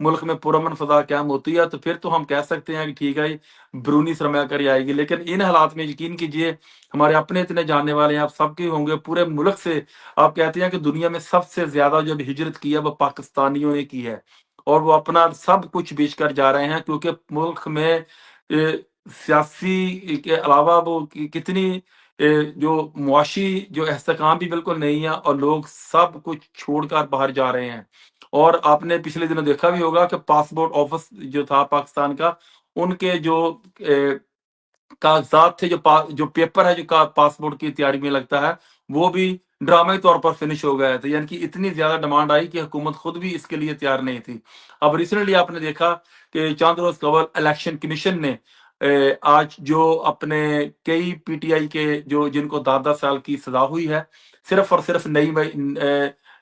ملک میں پرامن فضا قائم ہوتی ہے تو پھر تو ہم کہہ سکتے ہیں کہ ٹھیک ہے برونی سرمایہ کاری آئے گی، لیکن ان حالات میں یقین کیجئے ہمارے اپنے اتنے جاننے والے ہیں، آپ سب کے ہوں گے پورے ملک سے، آپ کہتے ہیں کہ دنیا میں سب سے زیادہ جو ہجرت کی ہے وہ پاکستانیوں نے کی ہے، اور وہ اپنا سب کچھ بیچ کر جا رہے ہیں، کیونکہ ملک میں سیاسی کے علاوہ وہ کتنی جو معاشی جو استحکام بھی بالکل نہیں ہے، اور لوگ سب کچھ چھوڑ کر باہر جا رہے ہیں۔ اور آپ نے پچھلے دنوں دیکھا بھی ہوگا کہ پاسپورٹ آفس جو تھا پاکستان کا، ان کے جو کاغذات تھے، جو پیپر ہے جو پاسپورٹ کی تیاری میں لگتا ہے، وہ بھی ڈرامائی طور پر فنش ہو گئے تھے، یعنی کہ اتنی زیادہ ڈیمانڈ آئی کہ حکومت خود بھی اس کے لیے تیار نہیں تھی۔ اب ریسنٹلی آپ نے دیکھا کہ چند روز قبل الیکشن کمیشن نے آج جو اپنے کئی پی ٹی آئی کے جن کو 10 سال کی سزا ہوئی ہے، صرف اور صرف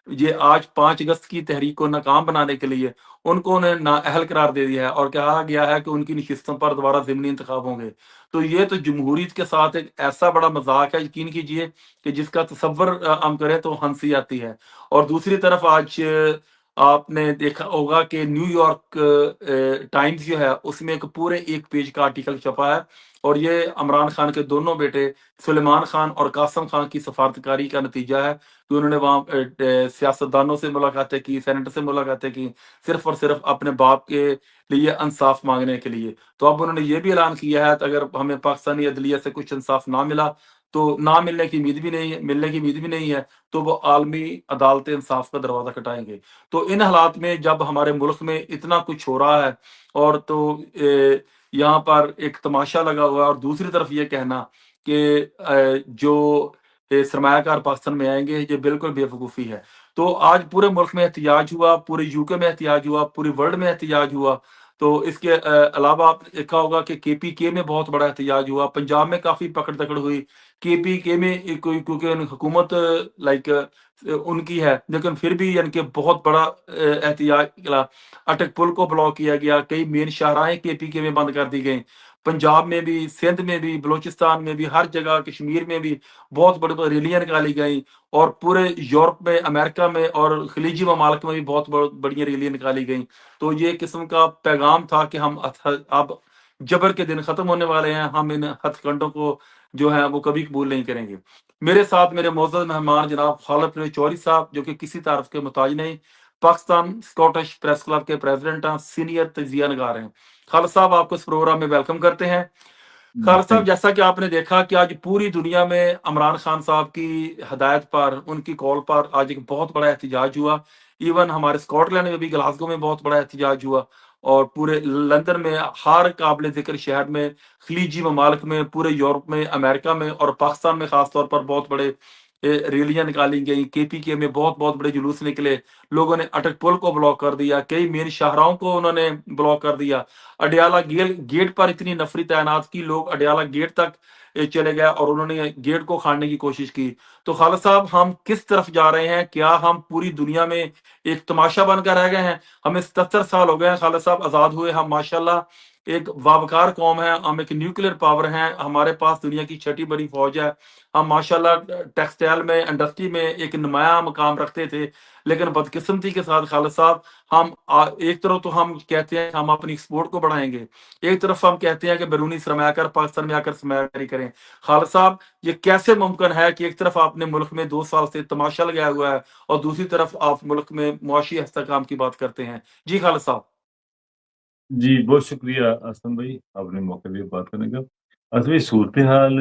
یہ آج 5 اگست کی تحریک کو ناکام بنانے کے لیے ان کو انہیں نااہل قرار دے دیا ہے، اور کہا گیا ہے کہ ان کی نشستوں پر دوبارہ ضمنی انتخاب ہوں گے۔ تو یہ تو جمہوریت کے ساتھ ایک ایسا بڑا مذاق ہے، یقین کیجئے کہ جس کا تصور ہم کریں تو ہنسی آتی ہے۔ اور دوسری طرف آج آپ نے دیکھا ہوگا کہ نیو یارک ٹائمز جو ہے اس میں ایک پورے 1 پیج کا آرٹیکل چھپا ہے، اور یہ عمران خان کے دونوں بیٹے سلیمان خان اور قاسم خان کی سفارتکاری کا نتیجہ ہے کہ انہوں نے وہاں سیاستدانوں سے ملاقاتیں کی، سینیٹر سے ملاقاتیں کی، صرف اور صرف اپنے باپ کے لیے انصاف مانگنے کے لیے۔ تو اب انہوں نے یہ بھی اعلان کیا ہے کہ اگر ہمیں پاکستانی عدلیہ سے کچھ انصاف نہ ملا، تو نہ ملنے کی امید بھی نہیں ہے، تو وہ عالمی عدالت انصاف کا دروازہ کھٹائیں گے۔ تو ان حالات میں جب ہمارے ملک میں اتنا کچھ ہو رہا ہے، اور تو یہاں پر ایک تماشا لگا ہوا ہے، اور دوسری طرف یہ کہنا کہ جو سرمایہ کار پاکستان میں آئیں گے، یہ بالکل بے وقوفی ہے۔ تو آج پورے ملک میں احتجاج ہوا، پورے یو کے میں احتجاج ہوا، پوری ورلڈ میں احتجاج ہوا۔ تو اس کے علاوہ آپ نے دیکھا ہوگا کہ کے پی کے میں بہت بڑا احتجاج ہوا، پنجاب میں کافی پکڑ دکڑ ہوئی، کے پی کے میں کیونکہ حکومت لائک ان کی ہے، لیکن پھر بھی یعنی کہ بہت بڑا احتجاج نکلا۔ اٹک پل کو بلاک کیا گیا، کئی مین شاہراہیں کے پی کے میں بند کر دی گئیں، پنجاب میں بھی، سندھ میں بھی، بلوچستان میں بھی، ہر جگہ کشمیر میں بھی بہت بڑی بڑی ریلیاں نکالی گئیں، اور پورے یورپ میں، امریکہ میں اور خلیجی ممالک میں بھی بہت بڑی ریلیاں نکالی گئیں۔ تو یہ قسم کا پیغام تھا کہ ہم اب جبر کے دن ختم ہونے والے ہیں، ہم ان ہتھ کنڈوں کو جو ہے وہ کبھی قبول نہیں کریں گے۔ میرے ساتھ میرے معزز مہمان جناب خالد چوہدری صاحب، جو کہ کسی تعارف کے محتاج نہیں، پاکستان اسکاٹش پریس کلب کے پریزیڈنٹ ہیں، سینئر تجزیہ نگار ہیں۔ خالد صاحب، آپ کو اس پروگرام میں ویلکم کرتے ہیں۔ خالد صاحب، تھینک جیسا کہ آپ نے دیکھا کہ آج پوری دنیا میں عمران خان صاحب کی ہدایت پر، ان کی کال پر آج ایک بہت بڑا احتجاج ہوا۔ ایون ہمارے اسکاٹ لینڈ میں بھی، گلاسگو میں بہت بڑا احتجاج ہوا، اور پورے لندن میں، ہر قابل ذکر شہر میں، خلیجی ممالک میں، پورے یورپ میں، امریکہ میں اور پاکستان میں خاص طور پر بہت بڑے ریلیاں نکالی گئیں، کے پی کے میں بہت بہت بڑے جلوس نکلے، لوگوں نے اٹک پل کو بلاک کر دیا، کئی مین شاہراہوں کو انہوں نے بلاک کر دیا، اڈیالہ گیٹ پر اتنی نفری تعینات کی، لوگ اڈیالہ گیٹ تک چلے گئے اور انہوں نے گیٹ کو کھاڑنے کی کوشش کی۔ تو خالد صاحب، ہم کس طرف جا رہے ہیں؟ کیا ہم پوری دنیا میں ایک تماشا بن کر رہ گئے ہیں؟ ہمیں 77 سال ہو گئے ہیں خالد صاحب آزاد ہوئے، ہم ماشاءاللہ ایک وابکار قوم ہے، ہم ایک نیوکلیر پاور ہیں، ہمارے پاس دنیا کی چھٹی بڑی فوج ہے، ہم ماشاءاللہ ٹیکسٹائل میں، انڈسٹری میں ایک نمایاں مقام رکھتے تھے، لیکن بدقسمتی کے ساتھ خالد صاحب، ہم ایک طرف تو ہم کہتے ہیں کہ ہم اپنی ایکسپورٹ کو بڑھائیں گے، ایک طرف ہم کہتے ہیں کہ بیرونی سرمایہ کار پاکستان میں آ کر سرمایہ کاری کریں۔ خالد صاحب، یہ کیسے ممکن ہے کہ ایک طرف آپ نے ملک میں 2 سال سے تماشا لگایا ہوا ہے، اور دوسری طرف آپ ملک میں معاشی استحکام کی بات کرتے ہیں؟ جی خالد صاحب۔ جی، بہت شکریہ اسلم بھائی، آپ نے موقع دیا بات کرنے کا۔ اصل میں صورتحال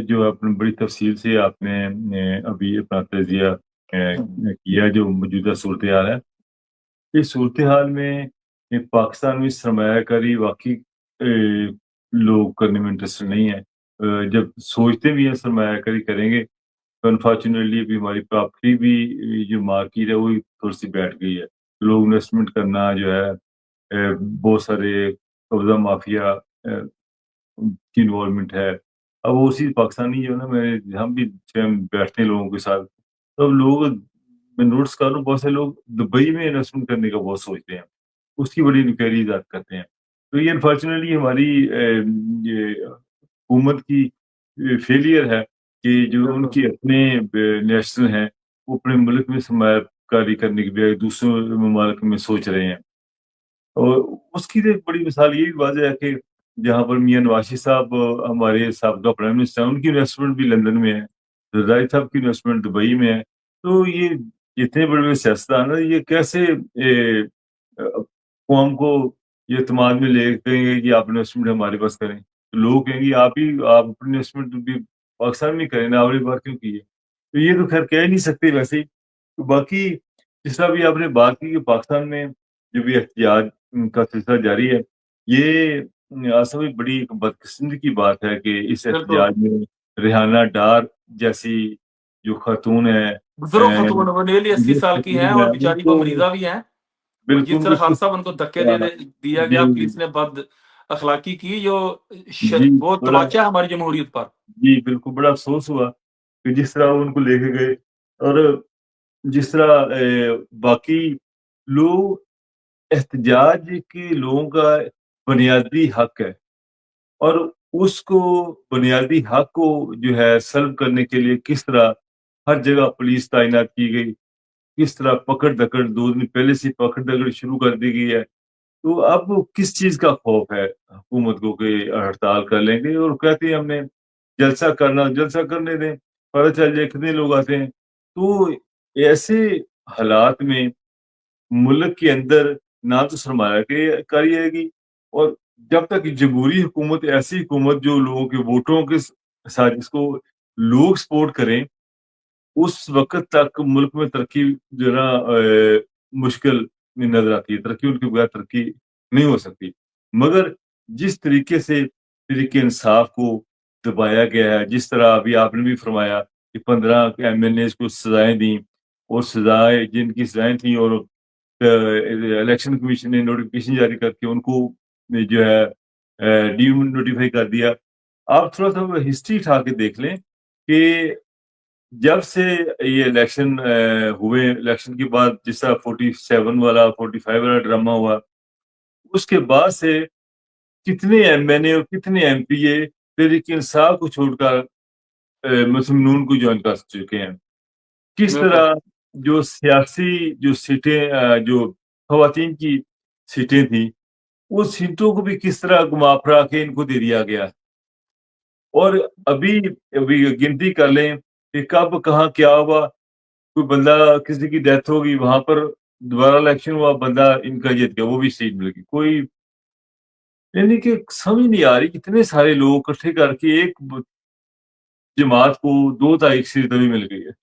جو اپنے بڑی تفصیل سے آپ نے ابھی اپنا تجزیہ کیا، جو موجودہ صورتحال ہے، اس صورتحال میں پاکستان میں سرمایہ کاری واقعی لوگ کرنے میں انٹرسٹ نہیں ہے۔ جب سوچتے بھی ہیں سرمایہ کاری کریں گے، تو انفارچونیٹلی ابھی ہماری پراپرٹی بھی جو مارکیٹ ہے وہ تھوڑی سی بیٹھ گئی ہے، لوگ انویسٹمنٹ کرنا جو ہے، بہت سارے قبضہ مافیا کی انوالومنٹ ہے۔ اب وہ اسی پاکستانی جو ہے نا، ہم بھی بیٹھتے ہیں لوگوں کے ساتھ، تو اب لوگ، میں نوٹس کر رہا ہوں، بہت سے لوگ دبئی میں انویسٹمنٹ کرنے کا بہت سوچتے ہیں، اس کی بڑی انکوائریز کرتے ہیں۔ تو یہ انفارچونیٹلی ہماری یہ حکومت کی فیلئر ہے کہ جو ان بالکل کے اپنے نیشنل ہیں، وہ اپنے ملک میں سرمایہ کاری کرنے کے بجائے دوسرے ممالک میں سوچ رہے ہیں۔ اور اس کی تو ایک بڑی مثال یہ بھی واضح ہے کہ جہاں پر میاں نواز صاحب ہمارے سابقہ پرائم منسٹر ہیں، ان کی انویسٹمنٹ بھی لندن میں ہے، رضائی صاحب کی انویسٹمنٹ دبئی میں ہے. تو یہ اتنے بڑے بڑے سیاستدان ہیں، یہ کیسے قوم کو یہ اعتماد میں لے کہیں گے کہ آپ انویسٹمنٹ ہمارے پاس کریں؟ تو لوگ کہیں گے آپ اپنی انویسٹمنٹ بھی پاکستان میں کریں نا، آپ بار کیوں کی ہے؟ تو یہ تو خیر کہہ نہیں سکتے ویسے ہی. تو باقی جس طرح بھی آپ نے بات کی کہ پاکستان میں جو بھی احتجاج کا سلسلہ جاری ہے، یہ اصل میں بڑی ایک بدقسمتی کی بات ہے کہ اس بالکل احتجاج میں ریحانہ ڈار جیسی جو خاتون ہے، بزرگ خاتون وہ نیرلی 80 سال کی ہیں اور ان بیچاری کو کو مریضہ بھی ہیں. اور جس بالکل طرح خالد صاحب ان کو دھکے دیا گیا، جی پولیس نے بد اخلاقی کی، جو جی وہ بڑا تماچا ہے ہماری جمہوریت پر. جی بالکل بڑا افسوس ہوا کہ جس طرح وہ ان کو لے کے گئے، اور جس طرح باقی لوگ احتجاج کے لوگوں کا بنیادی حق ہے، اور اس کو بنیادی حق کو جو ہے سلب کرنے کے لیے کس طرح ہر جگہ پولیس تعینات کی گئی، کس طرح پکڑ دکڑ 2 دن پہلے سے پکڑ دکڑ شروع کر دی گئی ہے. تو اب کس چیز کا خوف ہے حکومت کو کہ ہڑتال کر لیں گے، اور کہتے ہیں ہم نے جلسہ کرنا، جلسہ کرنے دیں، پتہ چل جائے کتنے لوگ آتے ہیں. تو ایسے حالات میں ملک کے اندر نہ تو سرمایہ کاری آئے گی، اور جب تک جمہوری حکومت، ایسی حکومت جو لوگوں کے ووٹوں کے ساتھ جس کو لوگ سپورٹ کریں، اس وقت تک ملک میں ترقی جو ہے نا مشکل نظر آتی ہے. ترقی ان کے بغیر ترقی نہیں ہو سکتی. مگر جس طریقے سے طریقے انصاف کو دبایا گیا ہے، جس طرح ابھی آپ نے بھی فرمایا کہ 15 ایم ایل اے کو سزائیں دیں، اور سزائیں جن کی سزائیں تھیں، اور الیکشن کمیشن نے نوٹیفکیشن جاری کر کے ان کو جو ہے ڈی نوٹیفائی کر دیا. آپ تھوڑا سا ہسٹری اٹھا کے دیکھ لیں کہ جب سے یہ الیکشن ہوئے، الیکشن کے بعد جس طرح 47 والا 45 والا ڈرامہ ہوا، اس کے بعد سے کتنے ایم این اے اور کتنے ایم پی اے تحریک انصاف کو چھوڑ کر مسلم نون کو جوائن کر چکے ہیں. کس بالکل طرح جو سیاسی جو سیٹیں جو خواتین کی سیٹیں تھیں، اس سیٹوں کو بھی کس طرح گما پھرا کے ان کو دے دیا گیا. اور ابھی گنتی کر لیں کہ کب کہاں کیا ہوا. کوئی بندہ کسی کی ڈیتھ ہوگی، وہاں پر دوبارہ الیکشن ہوا، بندہ ان کا جیت گیا، وہ بھی سیٹ مل گئی. کوئی یعنی کہ سمجھ نہیں آ رہی کتنے سارے لوگ اکٹھے کر کے ایک جماعت کو 2 تاریخ بھی مل گئی ہے.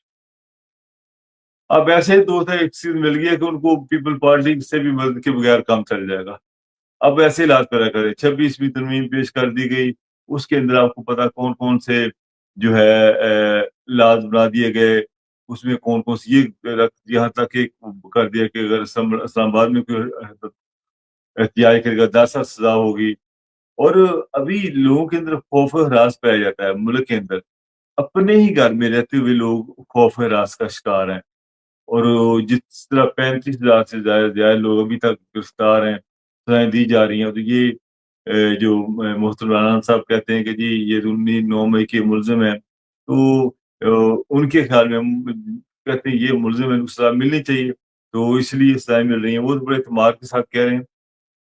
اب ایسے 2 تاریخ مل گئی ہے کہ ان کو پیپل پارٹی سے بھی مدد کے بغیر کام چل جائے گا. اب ایسے علاج پیدا کرے. 26ویں ترمیم پیش کر دی گئی، اس کے اندر آپ کو پتا کون کون سے جو ہے لاز بنا دیے گئے، اس میں کون کون سی یہاں تک ایک کر دیا کہ اگر اسلام آباد میں کوئی احتجاج کرے گا 10 سال سزا ہوگی. اور ابھی لوگوں کے اندر خوف و ہراس پایا جاتا ہے. ملک کے اندر اپنے ہی گھر میں رہتے ہوئے لوگ خوف و ہراس کا شکار ہیں. اور جس طرح 35,000 سے زیادہ لوگ ابھی تک گرفتار ہیں، سزائیں دی جا رہی ہیں. تو یہ جو محترم رانا صاحب کہتے ہیں کہ جی یہ 9 مئی کے ملزم ہیں، تو ان کے خیال میں کہتے ہیں یہ ملزم ہے، سزا ملنی چاہیے، تو اس لیے سزائیں مل رہی ہیں. وہ بڑے اعتماد کے ساتھ کہہ رہے ہیں.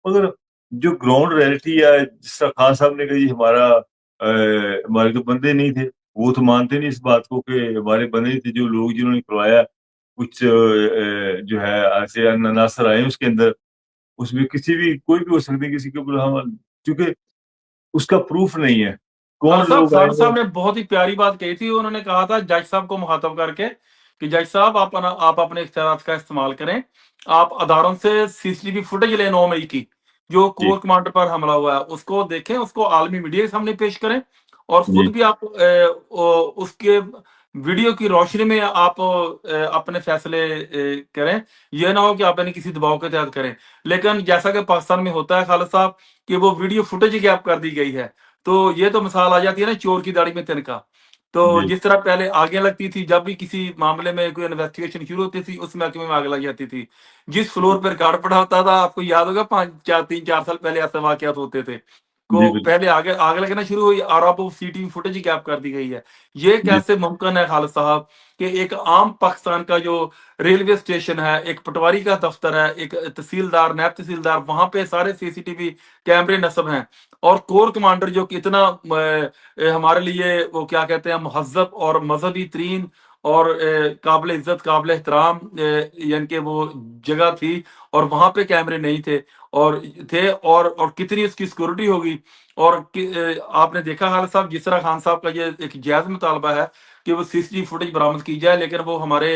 مگر جو گراؤنڈ ریئلٹی ہے، جس طرح خان صاحب نے کہا جی ہمارے تو بندے نہیں تھے، وہ تو مانتے نہیں اس بات کو کہ ہمارے بندے نہیں تھے. جو لوگ جنہوں نے کروایا، کچھ جو ہے ایسے عناصر آئے اس کے اندر، اس میں کسی بھی کوئی بھی ہو سکتے کسی کے اوپر ہم، کیونکہ اس کا پروف نہیں ہے کون لوگ آئے خالد ہیں. صاحب نے بہت ہی پیاری بات کہی تھی. انہوں نے کہا تھا جج صاحب کو مخاطب کر کے کہ جج صاحب آپ اپنے اختیارات کا استعمال کریں، آپ اداروں سے CCTV فوٹیج لیں 9 مئی کی، جو جی کور کمانڈر پر حملہ ہوا ہے، اس کو دیکھیں، اس کو عالمی میڈیا کے سامنے پیش کریں، اور جی خود بھی آپ اس کے ویڈیو کی روشنی میں آپ اپنے فیصلے کریں. یہ نہ ہو کہ آپ کسی دباؤ کے تحت کریں. لیکن جیسا کہ پاکستان میں ہوتا ہے خالد صاحب کہ وہ ویڈیو فوٹیج گیپ کر دی گئی ہے. تو یہ تو مثال آ جاتی ہے نا چور کی داڑھی میں تنکا. تو جی جس طرح پہلے آگے لگتی تھی، جب بھی کسی معاملے میں کوئی انویسٹیگیشن شروع ہوتی تھی، اس محکمے میں آگ لگ جاتی تھی. جس فلور پر ریکارڈ پڑا ہوتا تھا، آپ کو یاد ہوگا 3-4 سال پہلے ایسے واقعات ہوتے تھے. کو جی بالکل پہلے آگ لگنا شروع ہوئی اور اب وہ C T V footage cap کر دی گئی ہے. یہ جی کیسے ممکن ہے خالد صاحب کہ ایک عام پاکستان کا جو ریلوے اسٹیشن ہے، ایک پٹواری کا دفتر ہے، ایک تحصیلدار، نیب تحصیلدار، وہاں پہ سارے سی سی ٹی وی کیمرے نصب ہیں، اور کور کمانڈر جو کہ اتنا ہمارے لیے وہ کیا کہتے ہیں مہذب اور مذہبی ترین اور قابل عزت قابل احترام یعنی کہ وہ جگہ تھی، اور وہاں پہ کیمرے نہیں تھے اور اور کتنی اس کی سیکورٹی ہوگی. اور آپ نے دیکھا خالد صاحب جس طرح خان صاحب کا یہ ایک جائز مطالبہ ہے کہ وہ C C T V footage برآمد کی جائے، لیکن وہ ہمارے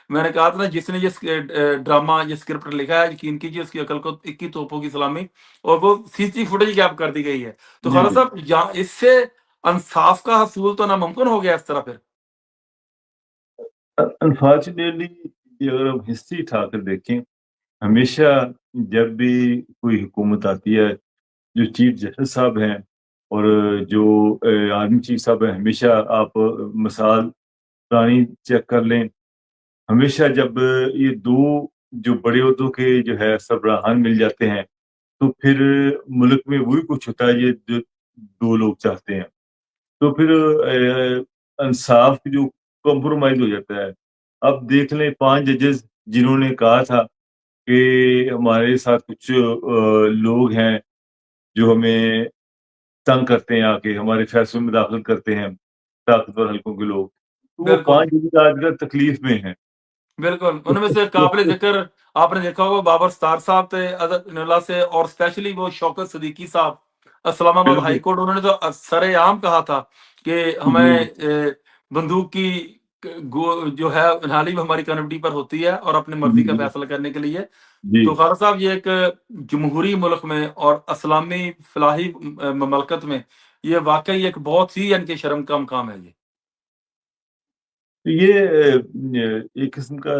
میں نے کہا تھا نا جس نے یہ ڈرامہ یہ اسکرپٹ لکھا ہے، یقین کیجیے اس کی عقل کو 21 توپوں کی سلامی، اور وہ C C T V footage cap کر دی گئی ہے. تو جی خالد بالکل. صاحب اس سے انصاف کا حصول تو ناممکن ہو گیا اس طرح پھر. انفارچونیٹلی اگر ہم ہسٹری اٹھا کر دیکھیں، ہمیشہ جب بھی کوئی حکومت آتی ہے، جو چیف جسٹس صاحب ہیں اور جو آرمی چیف صاحب ہیں، ہمیشہ آپ مثال پرانی چیک کر لیں، ہمیشہ جب یہ دو جو بڑے عہدوں کے جو ہے سربراہان مل جاتے ہیں تو پھر ملک میں وہی کچھ ہوتا ہے یہ جو دو لوگ چاہتے ہیں. تو پھر انصاف جو کمپرومائز ہو جاتا ہے. اب دیکھ لیں 5 ججز جنہوں نے کہا تھا کہ ہمارے ساتھ کچھ لوگ ہیں جو ہمیں تنگ کرتے ہیں، آ کے ہمارے فیصلوں میں داخل کرتے ہیں، طاقتور حلقوں کے لوگ، تو وہ بالکل 5 ججز آج کل تکلیف میں ہیں. بالکل ان میں سے قابل ذکر آپ نے دیکھا ہوگا بابر ستار صاحب تھے اللہ سے، اور اسپیشلی وہ شوکت صدیقی صاحب اسلام آباد بالکل. ہائی کورٹ، انہوں نے تو سر عام کہا تھا کہ جی ہمیں بندوق کی جو ہے نالی ہماری کنوٹی پر ہوتی ہے اور اپنی مرضی کا جی فیصلہ کرنے کے لیے. جی تو خالد صاحب یہ ایک جمہوری ملک میں اور اسلامی فلاحی مملکت میں یہ واقعی ایک بہت ہی ان کے شرم کا مقام ہے. یہ ایک قسم کا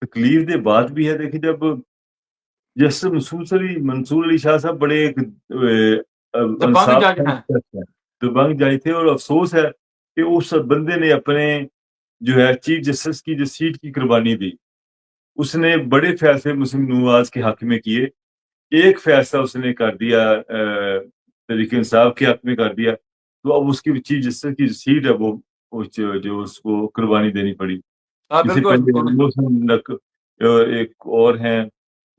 تکلیف دہ بات بھی ہے. دیکھیں جب جسٹس منصور علی شاہ صاحب بڑے ایک دبنگ انصاف جج ہیں. دبنگ جائی تھے، اور افسوس ہے کہ اس بندے نے اپنے جو ہے چیف جسٹس کی جو سیٹ کی قربانی دی. اس نے بڑے فیصلے مسلم نواز کے حق میں کیے، ایک فیصلہ اس نے کر دیا تحریک انصاف کے حق میں کر دیا، تو اب اس کی چیف جسٹس کی سیٹ ہے وہ جو اس کو قربانی دینی پڑی. ہاں اس سے بالکل. پہلے ایک اور ہیں،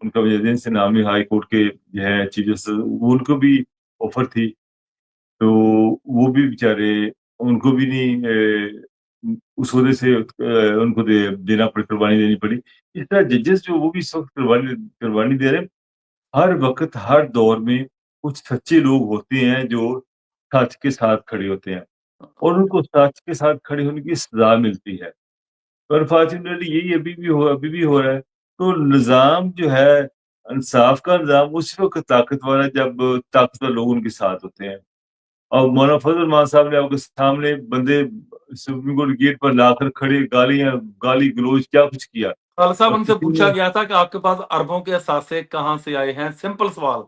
ان کا وجہ سے نامی ہائی کورٹ کے جو ہے چیف جسٹس، ان کو بھی آفر تھی تو وہ بھی بیچارے ان کو بھی نہیں اس وجہ سے ان کو دینا پڑی، قربانی دینی پڑی. اس طرح ججز جو وہ بھی اس وقت قربانی دے رہے ہیں. ہر وقت ہر دور میں کچھ سچے لوگ ہوتے ہیں جو سچ کے ساتھ کھڑے ہوتے ہیں، اور ان کو سچ کے ساتھ کھڑے ہونے کی سزا ملتی ہے. انفارچونیٹلی یہی ابھی بھی ہو رہا ہے. تو نظام جو ہے انصاف کا نظام اس وقت طاقتور ہے جب طاقتور لوگ ان کے ساتھ ہوتے ہیں. اور مولانا فضل الرحمان صاحب نے آپ کے سامنے بندے سپریم کورٹ گیٹ پر لا کر کھڑے گالی گلوچ کیا کچھ کیا. خالد صاحب اور ان سے کسی پوچھا نے گیا تھا کہ آپ کے پاس اربوں کے اثاثے کہاں سے آئے ہیں، سمپل سوال.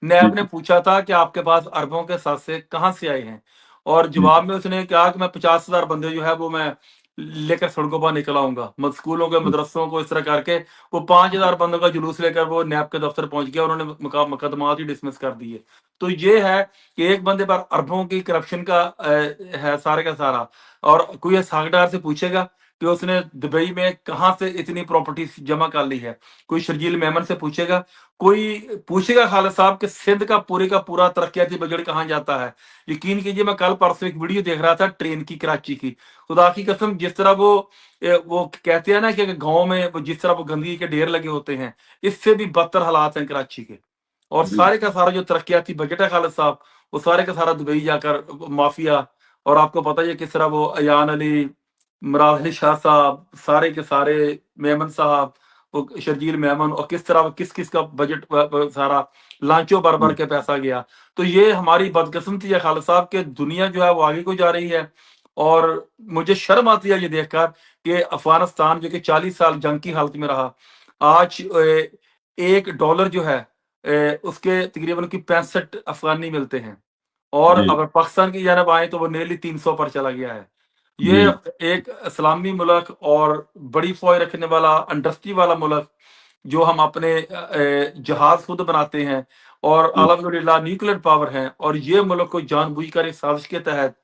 نیب نے پوچھا تھا کہ آپ کے پاس اربوں کے اثاثے کہاں سے آئے ہیں، اور جواب میں اس نے کہا کہ میں 50,000 بندے جو ہے وہ میں لے کر سڑکوں پر نکل آؤں گا، اسکولوں کے مدرسوں کو اس طرح کر کے وہ 5,000 بندوں کا جلوس لے کر وہ نیب کے دفتر پہنچ گیا، انہوں نے مقدمات ہی ڈسمس کر دیے. تو یہ ہے کہ ایک بندے پر اربوں کی کرپشن کا ہے سارے کا سارا. اور کوئی اسحاق سے پوچھے گا کہ اس نے دبئی میں کہاں سے اتنی پراپرٹی جمع کر لی ہے، کوئی شرجیل میمن سے پوچھے گا، کوئی پوچھے گا خالد صاحب کہ سندھ کا پورا ترقیاتی بجٹ کہاں جاتا ہے. یقین کیجیے میں کل پرسوں ایک ویڈیو دیکھ رہا تھا ٹرین کی، کراچی کی، خدا کی قسم جس طرح وہ کہتے ہیں نا کہ گاؤں میں جس طرح وہ گندگی کے ڈھیر لگے ہوتے ہیں، اس سے بھی بدتر حالات ہیں کراچی کے. اور سارے کا سارا جو ترقیاتی بجٹ ہے خالد صاحب، وہ سارے کا سارا دبئی جا کر مافیا. اور آپ کو پتہ ہے کس طرح وہ ایان علی، مراد علی شاہ صاحب، سارے کے سارے، میمن صاحب، وہ شرجیل میمن، اور کس طرح کس کا بجٹ سارا لانچوں بھر کے پیسہ گیا. تو یہ ہماری بدقسمتی ہے خالد صاحب کہ دنیا جو ہے وہ آگے کو جا رہی ہے. اور مجھے شرم آتی ہے یہ دیکھ کر کہ افغانستان جو کہ 40 سال جنگ کی حالت میں رہا، آج $1 جو ہے اس کے تقریباً کی 65 افغانی ملتے ہیں، اور جی اگر پاکستان کی جانب آئے تو وہ نیرلی 300 پر چلا گیا ہے. جی یہ ایک اسلامی ملک اور بڑی فوج رکھنے والا انڈسٹری والا ملک، جو ہم اپنے جہاز خود بناتے ہیں، اور جی الحمدللہ نیوکلیر پاور ہیں، اور یہ ملک کو جان بوجھ کر ایک سازش کے تحت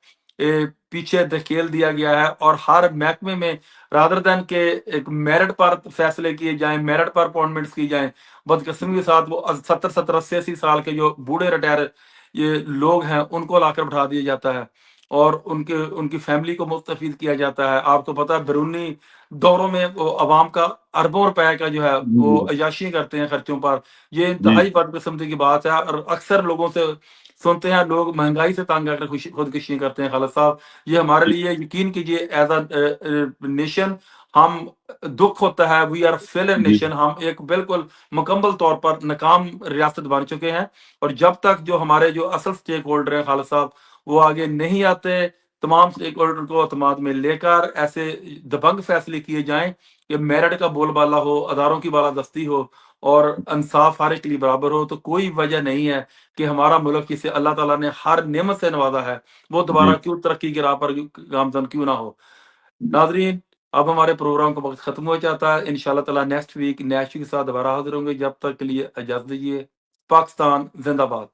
پیچھے دھکیل دیا گیا ہے، اور ہر محکمے میں رادر دین کہ ایک میرٹ پر فیصلے کیے جائیں، میرٹ پر اپوائنٹمنٹس کی جائیں، بدقسمی کے ساتھ وہ 70 80 سال کے جو بوڑھے ریٹائر یہ لوگ ہیں ان کو لا کر بٹھا دیا جاتا ہے، اور ان کی فیملی کو مستفید کیا جاتا ہے۔ آپ کو پتہ ہے بیرونی دوروں میں وہ عوام کا اربوں روپے کا جو ہے وہ جی عیاشی کرتے ہیں خرچوں پر۔ یہ جی انتہائی بدقسمتی کی بات ہے، اور اکثر لوگوں سے سنتے ہیں لوگ مہنگائی سے تنگ آ کر خودکشی کرتے ہیں۔ خالد صاحب، یہ ہمارے جی لیے یقین کیجیے ایز اے نیشن ہم دکھ ہوتا ہے، وی آر فیلر جی نیشن، ہم ایک بالکل مکمل طور پر ناکام ریاست بن چکے ہیں، اور جب تک جو ہمارے جو اصل سٹیک ہولڈر ہیں خالد صاحب وہ آگے نہیں آتے، تمام سٹیک ہولڈر کو اعتماد میں لے کر ایسے دبنگ فیصلے کیے جائیں کہ میرٹ کا بول بالا ہو، اداروں کی بالادستی ہو، اور انصاف ہر ایک کے لیے برابر ہو، تو کوئی وجہ نہیں ہے کہ ہمارا ملک جسے اللہ تعالیٰ نے ہر نعمت سے نوازا ہے وہ جی دوبارہ کیوں ترقی کی راہ پر گامزن کیوں نہ ہو۔ ناظرین، اب ہمارے پروگرام کا وقت ختم ہو جاتا ہے، انشاءاللہ تعالیٰ نیکسٹ ویک نیکسٹ کے ساتھ دوبارہ حاضر ہوں گے، جب تک کے لیے اجازت دیجیے۔ پاکستان زندہ باد۔